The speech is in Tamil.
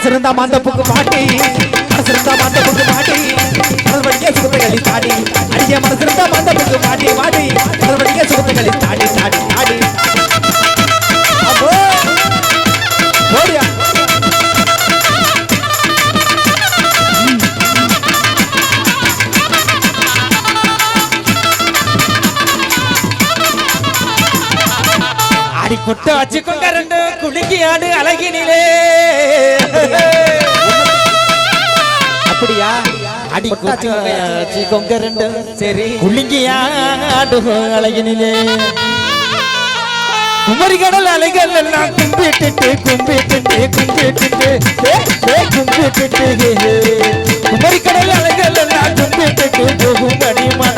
மனசிருந்தா மாந்தப்புக்கு மாட்டி மனசிருந்தா மாந்தப்புக்கு மாட்டி மனவழியே சுகத்தைகளை தாடி அடிய மனசிருந்தா மாந்தப்புக்கு மாட்டி மாடி மனவழியே சுகத்தைகளை தாடி தாடி தாடி ஓடியா அடி கொட்ட வச்சுக்கோங்க ரெண்டு குலுக்கி ஆடு அழகினிலே அப்படியா அடி கொட்ட வச்சுக்கோங்க ரெண்டு சரி குலுக்கி ஆடு அழகினிலே குமரி கடல் அலைகள் எல்லாம் கும்பிட்டு குமரி கடல் அலைகள் எல்லாம் கும்பிட்டு போகும் அடி மன